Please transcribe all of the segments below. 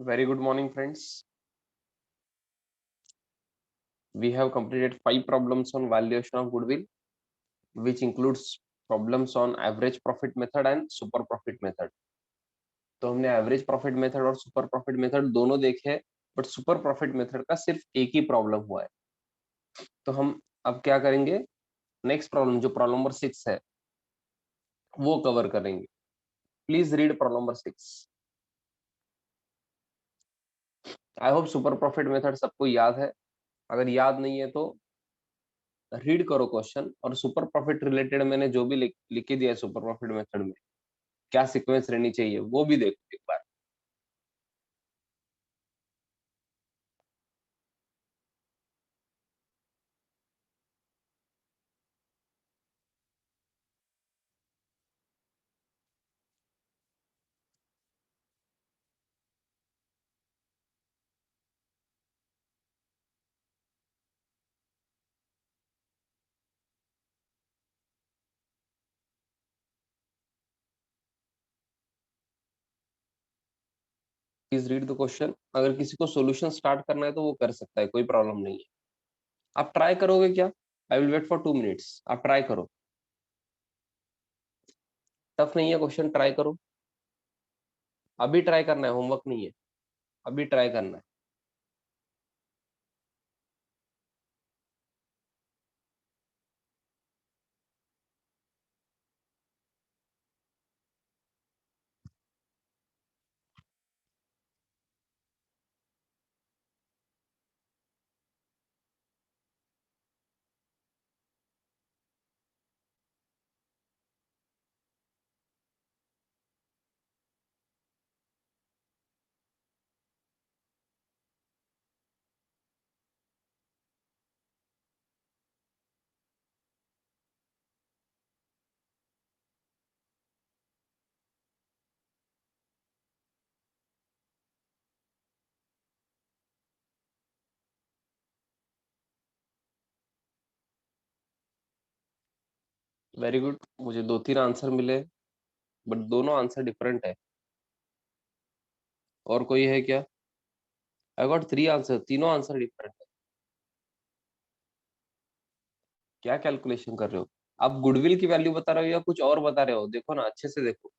Very good morning, friends. We have completed 5 problems on valuation of goodwill, which includes problems on average profit method and super profit method. तो हमने average profit method और super profit method दोनों देखे, but super profit method का सिर्फ एक ही problem हुआ है. तो हम अब क्या करेंगे, नेक्स्ट प्रॉब्लम जो प्रॉब्लम नंबर 6 है वो कवर करेंगे. Please read problem number 6. I hope super profit method सबको याद है. अगर याद नहीं है तो रीड करो क्वेश्चन, और सुपर प्रॉफिट रिलेटेड मैंने जो भी लिख के दिया है सुपर प्रॉफिट मेथड में, क्या सीक्वेंस रहनी चाहिए वो भी देखो एक बार. Please read the question. अगर किसी को सॉल्यूशन स्टार्ट करना है तो वो कर सकता है, कोई प्रॉब्लम नहीं है. आप ट्राई करोगे क्या? I will wait for 2 minutes. आप ट्राई करो. टफ नहीं है क्वेश्चन, ट्राई करो. अभी ट्राई करना है, होमवर्क नहीं है. अभी ट्राई करना है. Very good. मुझे 2-3 आंसर मिले, बट दोनों आंसर डिफरेंट है. और कोई है क्या? आई गॉट 3 आंसर, तीनों आंसर डिफरेंट है. क्या कैलकुलेशन कर रहे हो? आप गुडविल की वैल्यू बता रहे हो या कुछ और बता रहे हो? देखो ना, अच्छे से देखो.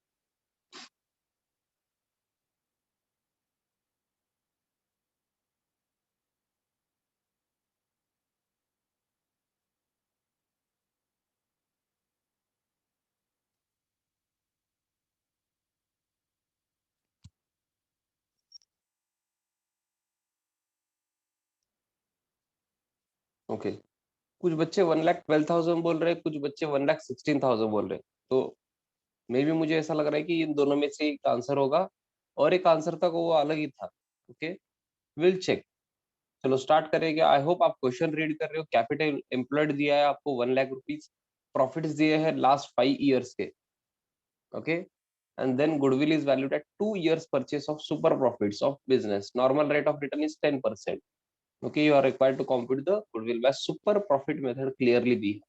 ओके. कुछ बच्चे 1,12,000 बोल रहे हैं, कुछ बच्चे 1,16,000 बोल रहे हैं. तो मे भी मुझे ऐसा लग रहा है कि इन दोनों में से एक आंसर होगा, और एक आंसर था वो अलग ही था. Okay, will check. चलो स्टार्ट करेंगे. आई होप आप क्वेश्चन रीड कर रहे हो. कैपिटल एम्प्लॉयड दिया है आपको 1 लाख रुपीज. प्रॉफिट्स दिए हैं लास्ट 5 ईयर्स के. Okay. And then goodwill is valued at 2 years purchase of super profits of business. Normal rate of return is 10%. Okay, you are required to compute the goodwill by super profit method clearly दी है.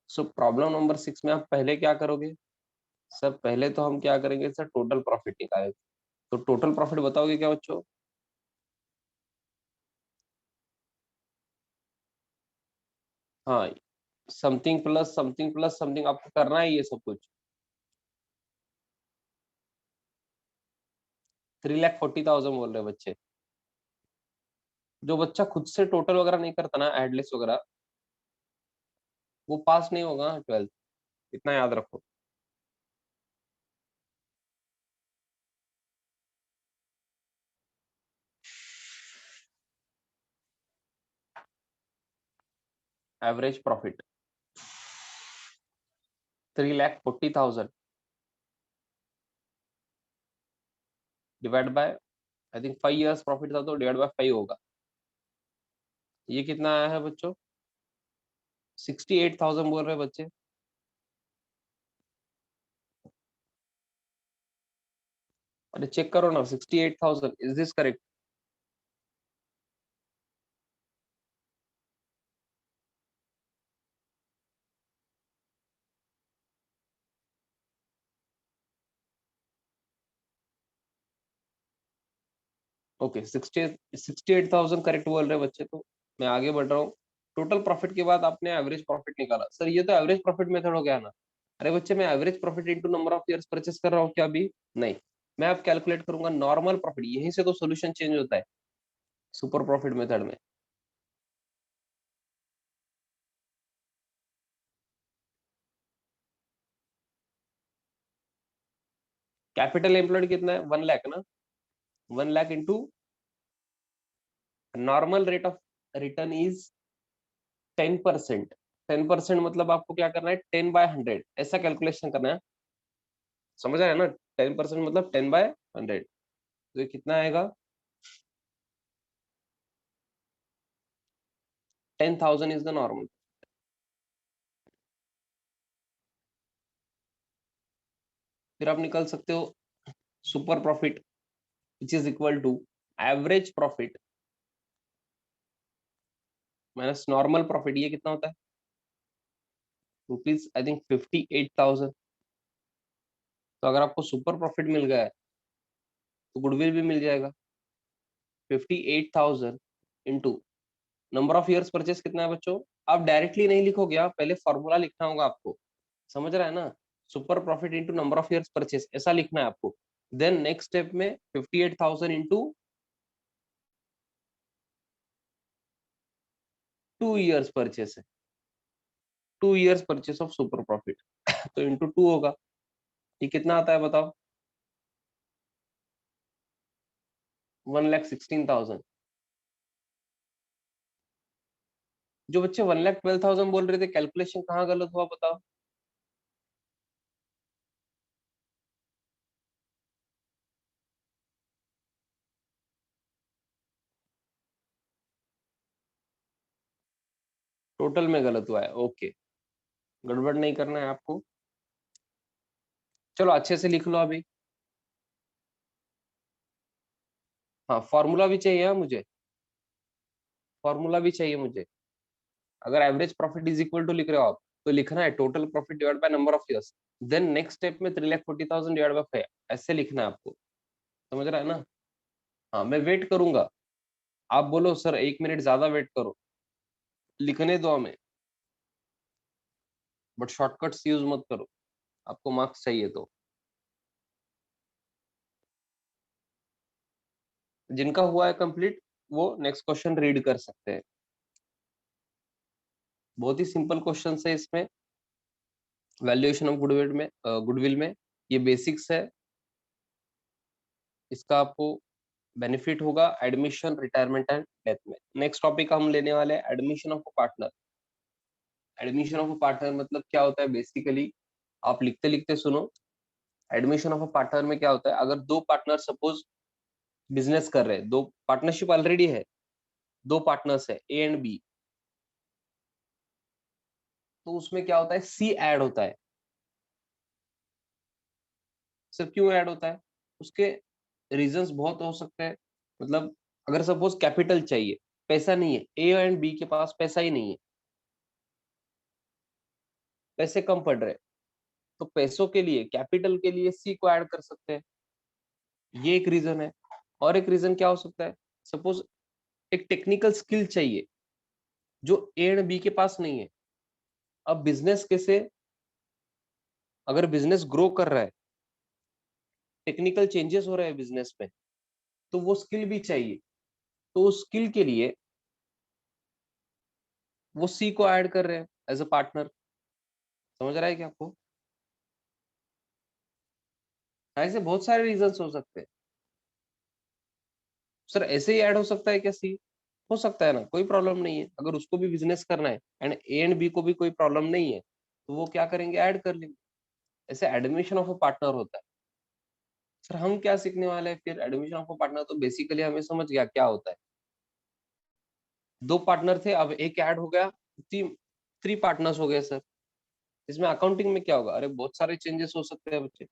So problem number 6 में आप पहले क्या करोगे? Sir पहले तो हम क्या करेंगे सर, टोटल प्रॉफिट निकालेंगे. तो टोटल प्रॉफिट बताओगे क्या बच्चों? हाँ, something plus something plus something आपको करना है ये सब कुछ. 3,40,000 बोल रहे हैं बच्चे. जो बच्चा खुद से टोटल वगैरह नहीं करता ना, एडलिस वगैरह, वो पास नहीं होगा 12th. इतना याद रखो. Average profit 3,40,000 divide by, I think 5 years profit था तो डिवाइड बाय 5 होगा. ये कितना आया है बच्चों? 68,000 बोल रहे हैं बच्चे. अरे चेक करो ना, 68,000, is this correct? Okay 68,000 correct बोल रहे बच्चे, तो मैं आगे बढ़ रहा हूँ। टोटल प्रॉफिट के बाद आपने एवरेज प्रॉफिट निकाला, सर ये तो एवरेज प्रॉफिट मेथड हो गया ना। अरे बच्चे मैं average profit into number of years purchase कर रहा हूँ क्या अभी? नहीं, मैं अब कैलकुलेट करूंगा नॉर्मल प्रॉफिट, यहीं से तो सोल्यूशन चेंज होता है सुपर प्रॉफिट मेथड में। कैपिटल एम्प्लॉयड कितना है? 1 लाख ना। 1 lakh into normal rate of return is 10%। 10% मतलब आपको क्या करना है, 10/100 ऐसा कैलकुलेशन करना है। समझ आया ना? 10% मतलब 10/100, तो ये कितना आएगा? 10,000 इज द नॉर्मल। फिर आप निकाल सकते हो super profit which is equal to average profit minus normal profit. ये कितना होता है? Rupees I think 58,000। तो अगर आपको सुपर प्रॉफिट मिल गया है तो गुडविल भी मिल जाएगा। 58,000 into number of years purchase कितना है बच्चों? आप डायरेक्टली नहीं लिखोगे, आप पहले फॉर्मूला लिखना होगा आपको। समझ रहा है ना? Super profit into number of years purchase ऐसा लिखना है आपको। देन नेक्स्ट स्टेप में 58,000 इंटू 2 ईयर्स परचेस है, 2 years purchase of super profit तो इंटू 2 होगा। ये कितना आता है बताओ? 1,16,000। जो बच्चे 1,12,000 बोल रहे थे, कैलकुलेशन कहाँ गलत हुआ बताओ? टोटल में गलत हुआ है, ओके। गड़बड़ नहीं करना है आपको। चलो अच्छे से लिख लो अभी। हाँ फॉर्मूला भी चाहिए, हाँ मुझे फॉर्मूला भी चाहिए मुझे। अगर average profit is equal to लिख रहे हो आप, तो लिखना है total profit divide by number of years. Then next step में 3,40,000 डिवाइड बाय 5 ऐसे लिखना है आपको। समझ रहा है ना? हाँ मैं वेट करूंगा। आप बोलो सर 1 मिनट ज्यादा वेट करो, लिखने दो हमें, बट शॉर्टकट्स यूज मत करो, आपको मार्क्स चाहिए तो। जिनका हुआ है कंप्लीट वो नेक्स्ट क्वेश्चन रीड कर सकते हैं। बहुत ही सिंपल क्वेश्चन है इसमें, वैल्यूएशन ऑफ गुडविल में ये बेसिक्स है। इसका आपको बेनिफिट होगा एडमिशन, रिटायरमेंट एंड डेथ में। नेक्स्ट टॉपिक हम लेने वाले हैं admission of partner. Admission of partner मतलब क्या होता है बेसिकली, आप लिखते लिखते सुनो। एडमिशन ऑफ पार्टनर में क्या होता है, अगर दो पार्टनर सपोज बिजनेस कर रहे हैं, दो पार्टनरशिप ऑलरेडी है, दो पार्टनर्स है ए एंड बी, तो उसमें क्या होता है, सी ऐड होता है। सर क्यों ऐड होता है? उसके रीजंस बहुत हो सकते हैं। मतलब अगर सपोज कैपिटल चाहिए, पैसा नहीं है, ए एंड बी के पास पैसा ही नहीं है, पैसे कम पड़ रहे हैं, तो पैसों के लिए, कैपिटल के लिए सी को ऐड कर सकते हैं। ये एक रीजन है। और एक रीजन क्या हो सकता है, सपोज एक टेक्निकल स्किल चाहिए जो ए एंड बी के पास नहीं है। अब बिजनेस कैसे, अगर बिजनेस ग्रो कर रहा है, टेक्निकल चेंजेस हो रहे हैं बिजनेस में, तो वो स्किल भी चाहिए। तो उस स्किल के लिए वो सी को ऐड कर रहे हैं एज अ पार्टनर। समझ रहा है क्या आपको? ऐसे बहुत सारे रीजंस हो सकते हैं। सर ऐसे ही ऐड हो सकता है क्या सी? हो सकता है ना, कोई प्रॉब्लम नहीं है। अगर उसको भी बिजनेस करना है एंड ए एंड बी को भी कोई प्रॉब्लम नहीं है, तो वो क्या करेंगे, ऐड कर लेंगे। ऐसे एडमिशन ऑफ अ पार्टनर होता है। सर हम क्या सीखने वाले हैं फिर एडमिशन ऑफ अ पार्टनर? तो बेसिकली हमें समझ गया क्या होता है। दो पार्टनर थे, अब एक ऐड हो गया, तीन, थ्री पार्टनर्स हो गए सर। इसमें अकाउंटिंग में क्या होगा? अरे बहुत सारे चेंजेस हो सकते हैं बच्चे,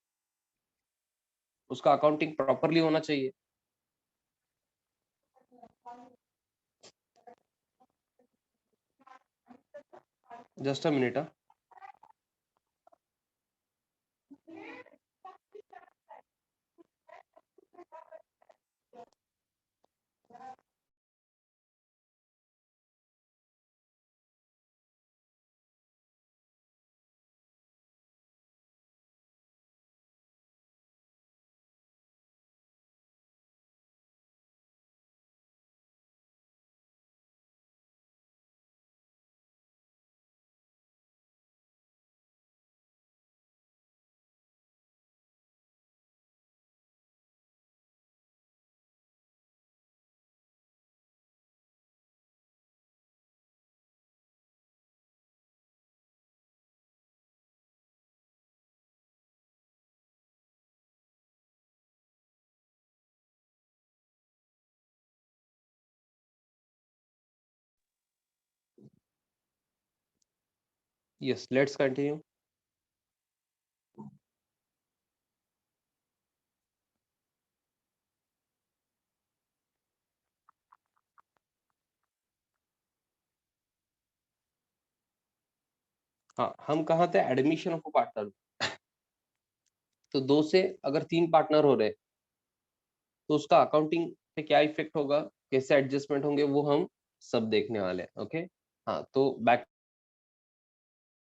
उसका अकाउंटिंग प्रॉपरली होना चाहिए। Just a minute. Yes, let's continue. हाँ, हम कहाँ थे? Admission of partner. तो दो से अगर तीन पार्टनर हो रहे, तो उसका अकाउंटिंग पे क्या इफेक्ट होगा, कैसे एडजस्टमेंट होंगे, वो हम सब देखने वाले हैं। ओके। हाँ, तो बैक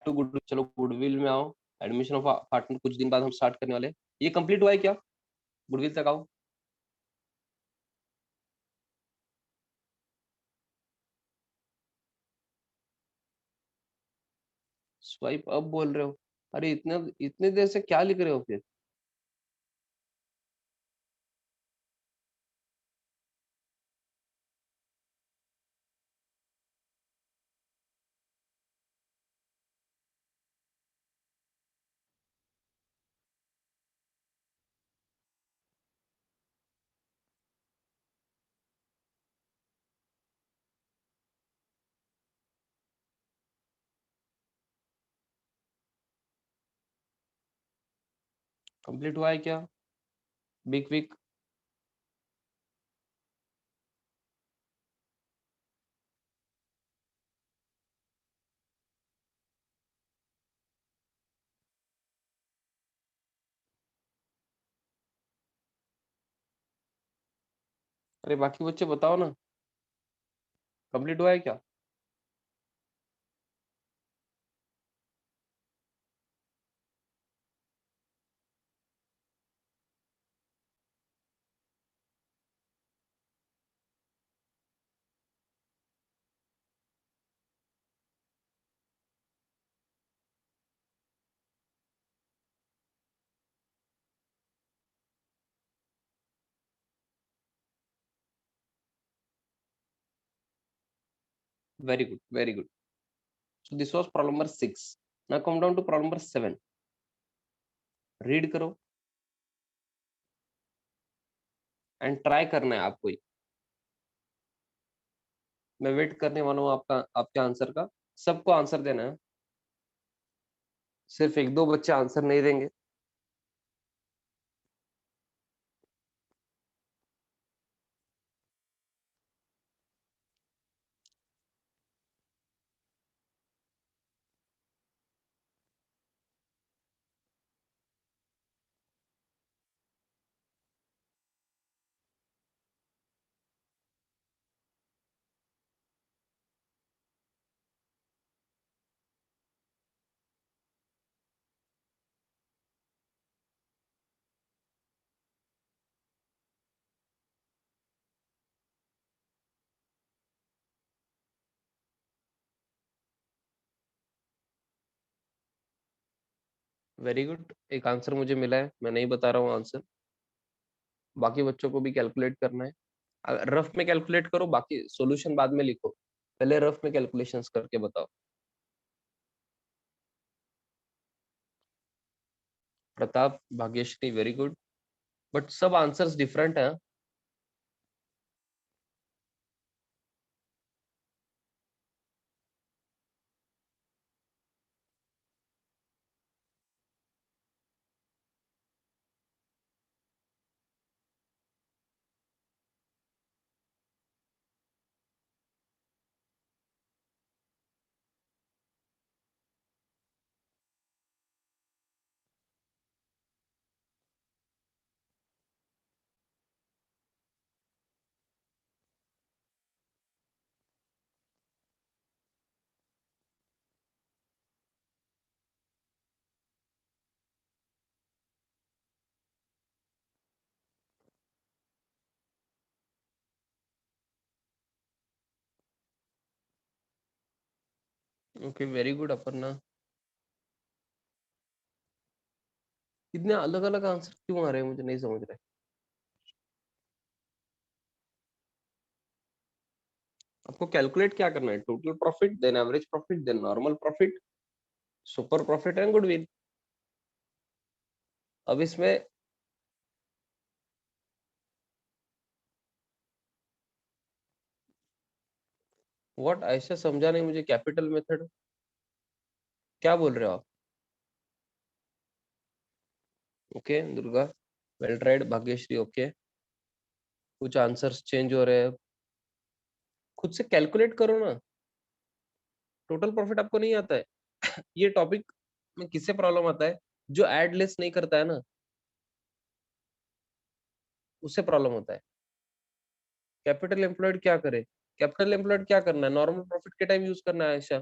टू गुड, चलो गुडविल में आओ। एडमिशन ऑफ पार्टनर कुछ दिन बाद हम स्टार्ट करने वाले हैं। ये कंप्लीट हुआ है क्या? गुडविल तक आओ। स्वाइप अप बोल रहे हो? अरे इतने इतने देर से क्या लिख रहे हो फिर? कंप्लीट हुआ है क्या? Big week. अरे बाकी बच्चे बताओ ना, कंप्लीट हुआ है क्या? Very good, very good. So this was problem number 6। Now come down to problem number 7। Read करो एंड ट्राई करना है आपको ही। मैं वेट करने वाला हूँ आपका, आपके आंसर का। सबको आंसर देना है, सिर्फ एक दो बच्चे आंसर नहीं देंगे। वेरी गुड, एक आंसर मुझे मिला है, मैं नहीं बता रहा हूँ आंसर। बाकी बच्चों को भी कैलकुलेट करना है। रफ में कैलकुलेट करो, बाकी सॉल्यूशन बाद में लिखो। पहले रफ में कैलकुलेशंस करके बताओ। Pratap, Bhagyashree, very good. But सब आंसर्स डिफरेंट हैं। Okay, very good Aparna. इतने अलग अलग आंसर क्यों आ रहे हैं, मुझे नहीं समझ रहे। आपको कैलकुलेट क्या करना है? Total profit, then average profit, then normal profit, super profit and goodwill. अब इसमें व्हाट, ऐसा समझा नहीं मुझे, कैपिटल मेथड। क्या बोल रहे हो आप? Okay Durga, well tried. Bhagyashree okay. कुछ आंसर्स चेंज हो रहे हैं, खुद से कैलकुलेट करो ना। टोटल प्रॉफिट आपको नहीं आता है? ये टॉपिक में किससे प्रॉब्लम आता है? जो एड लेस नहीं करता है ना, उससे प्रॉब्लम होता है। कैपिटल एम्प्लॉयड क्या करे? कैपिटल एम्प्लॉयड क्या करना है? नॉर्मल प्रॉफिट के टाइम यूज करना है ऐसा?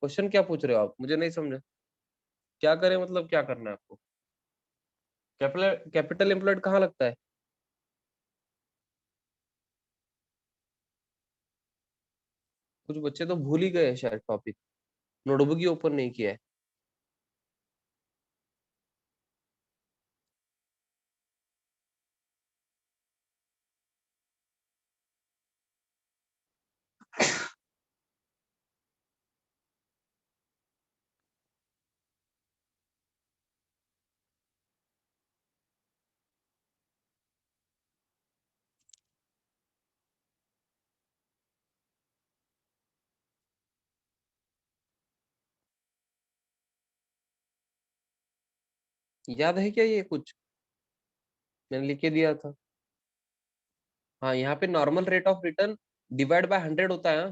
क्वेश्चन क्या पूछ रहे हो आप? मुझे नहीं समझा। क्या करे मतलब क्या करना है आपको? कैपिटल कैपिटल एम्प्लॉयड कहाँ लगता है? कुछ बच्चे तो भूल ही गए हैं शायद टॉपिक, नोटबुक ही ओपन नहीं किया है। याद है क्या ये कुछ? मैंने लिख के दिया था। हाँ, यहाँ पे normal rate of return divide by 100 होता है। हाँ?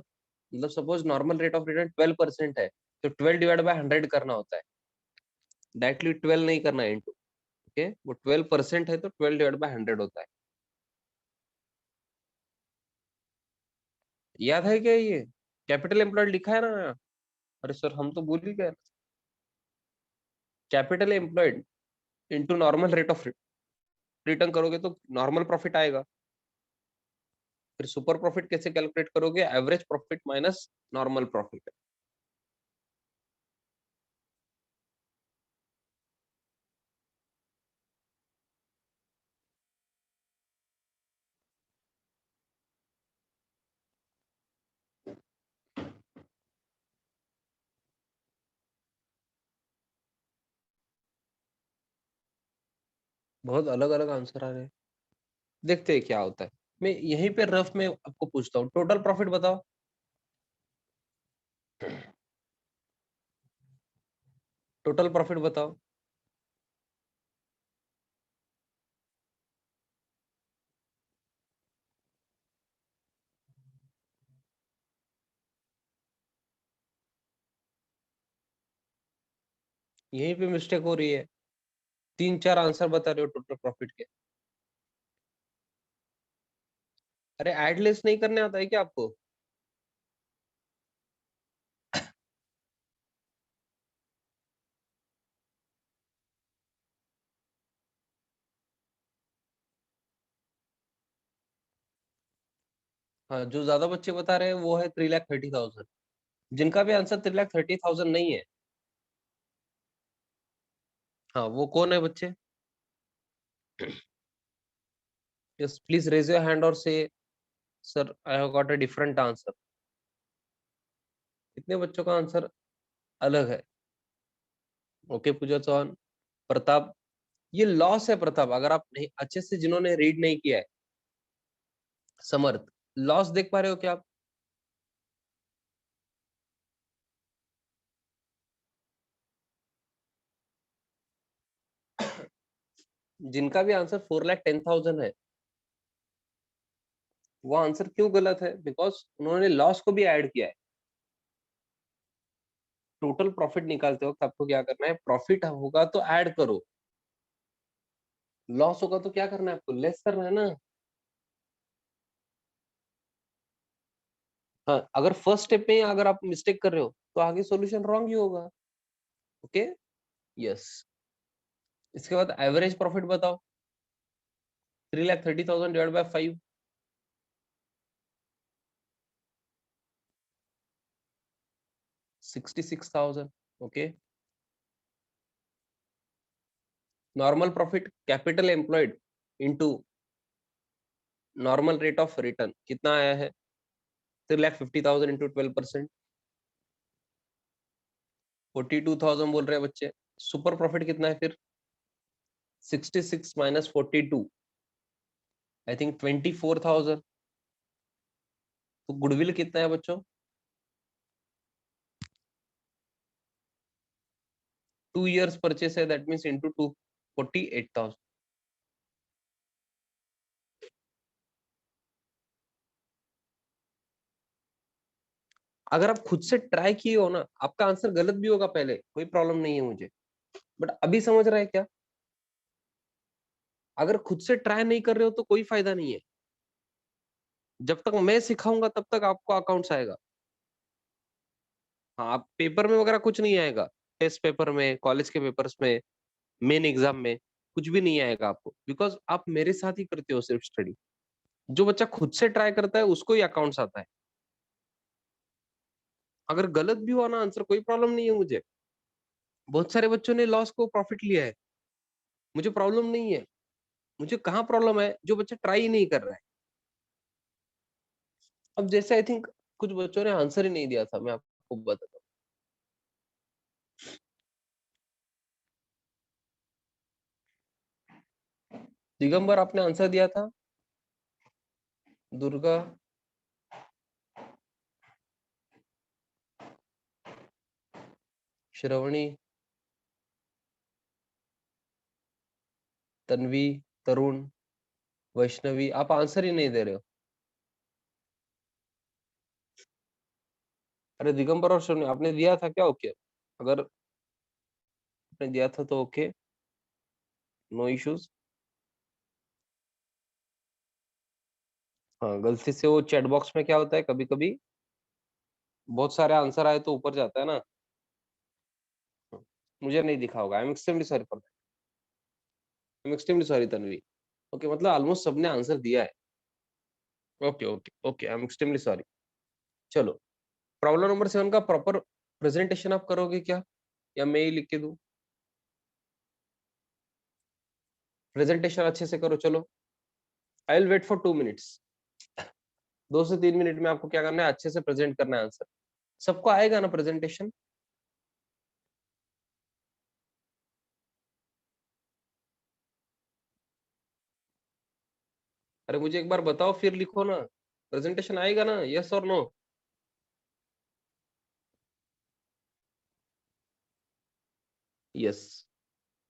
मतलब suppose normal rate of return 12% है, तो 12 डिवाइड बाय 100 करना होता है। डायरेक्टली 12 नहीं करना है इंटू। ओके, वो 12% है तो 12 डिवाइड बाय 100 होता है। याद है क्या ये? कैपिटल एम्प्लॉयड लिखा है ना? अरे सर हम तो भूल ही गए। Capital employed into normal rate of return करोगे तो नॉर्मल प्रॉफिट आएगा। फिर सुपर प्रॉफिट कैसे कैलकुलेट करोगे? Average profit minus normal profit. बहुत अलग अलग आंसर आ रहे हैं। देखते हैं क्या होता है। मैं यहीं पे रफ में आपको पूछता हूँ, टोटल प्रॉफिट बताओ। टोटल प्रॉफिट बताओ। यहीं पे मिस्टेक हो रही है। 3-4 आंसर बता रहे हो टोटल प्रॉफिट के। अरे एड लेस नहीं करने आता है क्या आपको? हाँ, जो ज्यादा बच्चे बता रहे हैं वो है 3,30,000। जिनका भी आंसर 3,30,000 नहीं है, हाँ वो कौन है बच्चे? Yes please raise your hand और say sir I have got a different answer. कितने बच्चों का आंसर अलग है? ओके पूजा चौहान, प्रताप। ये लॉस है प्रताप, अगर आप नहीं अच्छे से, जिन्होंने रीड नहीं किया है। समर्थ, लॉस देख पा रहे हो क्या आप? जिनका भी आंसर 4,10,000 है, वो आंसर क्यों गलत है? बिकॉज उन्होंने लॉस को भी ऐड किया है। टोटल प्रॉफिट निकालते वक्त आपको क्या करना है? प्रॉफिट होगा तो ऐड करो, लॉस होगा तो क्या करना है आपको? लेस करना है ना। हाँ, अगर फर्स्ट स्टेप में अगर आप मिस्टेक कर रहे हो तो आगे सॉल्यूशन रॉन्ग ही होगा। Okay, yes. इसके बाद एवरेज प्रॉफिट बताओ। 3,30,000 divide by 5, 66,000। Okay, normal profit capital employed into normal rate of return कितना आया है? 3,50,000 इंटू 12%, 42,000 बोल रहे हैं बच्चे। सुपर प्रॉफिट कितना है फिर? 66 माइनस 42, आई थिंक 24,000। तो गुडविल कितना है बच्चों? 2 years परचेस है, दैट मीन्स इंटू 248,000। अगर आप खुद से ट्राई किए हो ना, आपका आंसर गलत भी होगा पहले, कोई प्रॉब्लम नहीं है मुझे, बट अभी समझ रहे हैं क्या? अगर खुद से ट्राई नहीं कर रहे हो तो कोई फायदा नहीं है। जब तक मैं सिखाऊंगा तब तक आपको अकाउंट्स आएगा। हाँ, आप पेपर में वगैरह कुछ नहीं आएगा, टेस्ट पेपर में, कॉलेज के पेपर्स में, मेन एग्जाम में कुछ भी नहीं आएगा आपको, बिकॉज आप मेरे साथ ही करते हो सिर्फ स्टडी। जो बच्चा खुद से ट्राई करता है उसको ही अकाउंट्स आता है। अगर गलत भी हुआ ना आंसर, कोई प्रॉब्लम नहीं है मुझे। बहुत सारे बच्चों ने लॉस को प्रॉफिट लिया है, मुझे प्रॉब्लम नहीं है। मुझे कहाँ प्रॉब्लम है, जो बच्चा ट्राई ही नहीं कर रहा है। अब जैसे आई थिंक कुछ बच्चों ने आंसर ही नहीं दिया था, मैं आपको बताता हूँ। दिगंबर आपने आंसर दिया था, दुर्गा, श्रवणी, तन्वी, तरुण, वैष्णवी, आप आंसर ही नहीं दे रहे हो। अरे दिगंबर और श्रवणी आपने दिया था क्या? ओके, अगर आपने दिया था तो ओके, नो इश्यूज। हाँ, गलती से वो चैट बॉक्स में क्या होता है, कभी कभी बहुत सारे आंसर आए तो ऊपर जाता है ना। मुझे नहीं दिखा होगा, I am extremely sorry for that. I am extremely sorry Tanvi. Okay, मतलब ऑलमोस्ट सबने आंसर दिया है। Okay okay okay, I am extremely sorry. चलो, प्रॉब्लम नंबर 7 का प्रॉपर प्रेजेंटेशन आप करोगे क्या, या मैं ही लिख के दूं? प्रेजेंटेशन अच्छे से करो, चलो। I will wait for 2 minutes. 2 से 3 मिनट में आपको क्या करना है, अच्छे से प्रेजेंट करना है आंसर। सबको आएगा ना प्रेजेंटेशन? अरे मुझे एक बार बताओ फिर लिखो ना, प्रेजेंटेशन आएगा ना, यस और नो? Yes,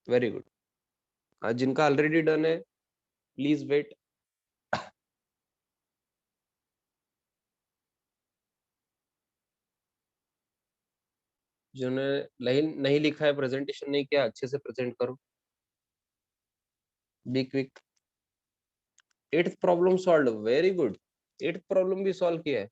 very good. जिनका ऑलरेडी डन है, प्लीज वेट। जिन्होंने नहीं नहीं लिखा है, प्रेजेंटेशन नहीं किया, अच्छे से प्रेजेंट करो। Be quick. Eighth problem solve, very good. Eighth problem भी सॉल्व किया है।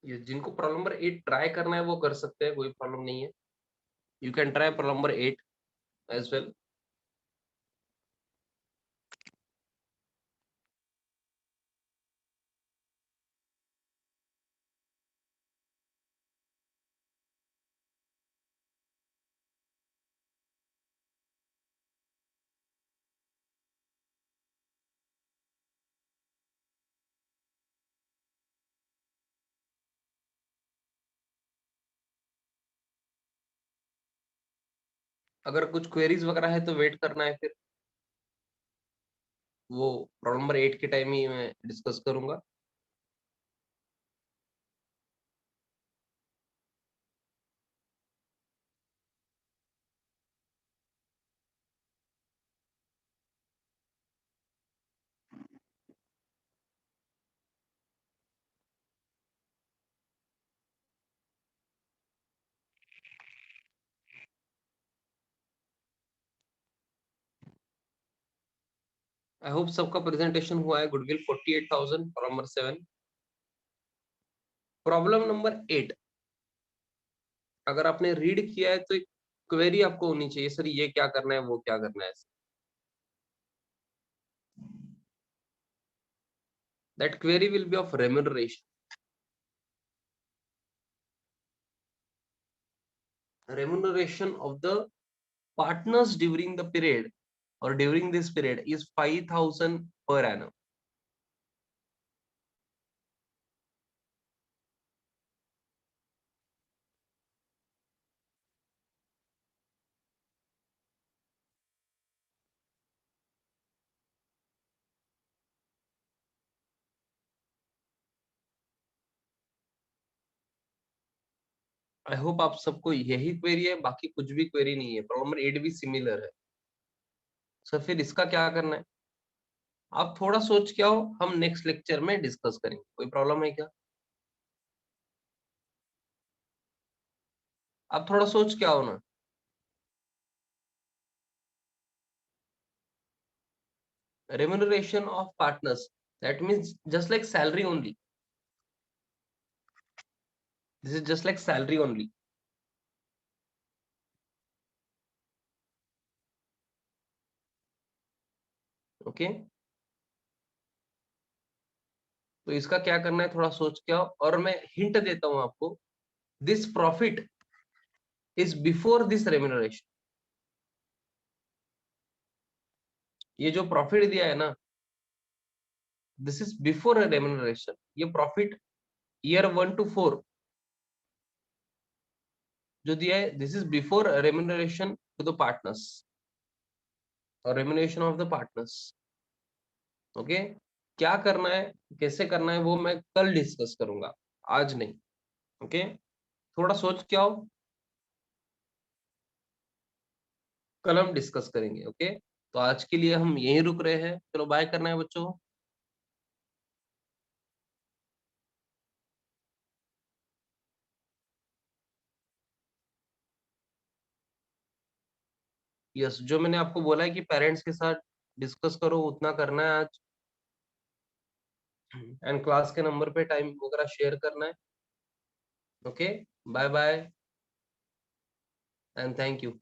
ये जिनको प्रॉब्लम नंबर 8 ट्राई करना है वो कर सकते हैं, कोई प्रॉब्लम नहीं है। You can try problem number 8 as well. अगर कुछ क्वेरीज वगैरह है तो वेट करना है फिर, वो प्रॉब्लम नंबर 8 के टाइम ही मैं डिस्कस करूंगा। आई होप सबका प्रेजेंटेशन हुआ है। Goodwill 48,000 problem number 7। Problem number 8, अगर आपने रीड किया है तो एक क्वेरी आपको होनी चाहिए, सर ये क्या करना है, वो क्या करना है। That query will be of remuneration. Remuneration of the partners during the period or during this period is 5,000 per annum. I hope आप सबको यही क्वेरी है, बाकी कुछ भी क्वेरी नहीं है। प्रॉब्लम नंबर 8 भी सिमिलर है। सर फिर इसका क्या करना है? आप थोड़ा सोच के आओ, हम नेक्स्ट लेक्चर में डिस्कस करेंगे। कोई प्रॉब्लम है क्या? आप थोड़ा सोच के आओ ना। Remuneration of partners, that means just like salary only. This is just like salary only. Okay तो इसका क्या करना है, थोड़ा सोच के आओ। और मैं हिंट देता हूं आपको, this profit is before this remuneration. ये जो प्रॉफिट दिया है ना, दिस इज बिफोर रेम्यूनरेशन। ये प्रॉफिट ईयर 1 to 4 जो दिया है, this is before remuneration to the partners और remuneration of the partners. Okay क्या करना है, कैसे करना है, वो मैं कल डिस्कस करूंगा, आज नहीं। ओके थोड़ा सोच के आओ, कल हम डिस्कस करेंगे। ओके तो आज के लिए हम यहीं रुक रहे हैं। चलो बाय करना है बच्चों। यस जो मैंने आपको बोला है कि पेरेंट्स के साथ डिस्कस करो, उतना करना है आज। एंड क्लास के नंबर पे टाइम वगैरह शेयर करना है। Okay bye bye and thank you.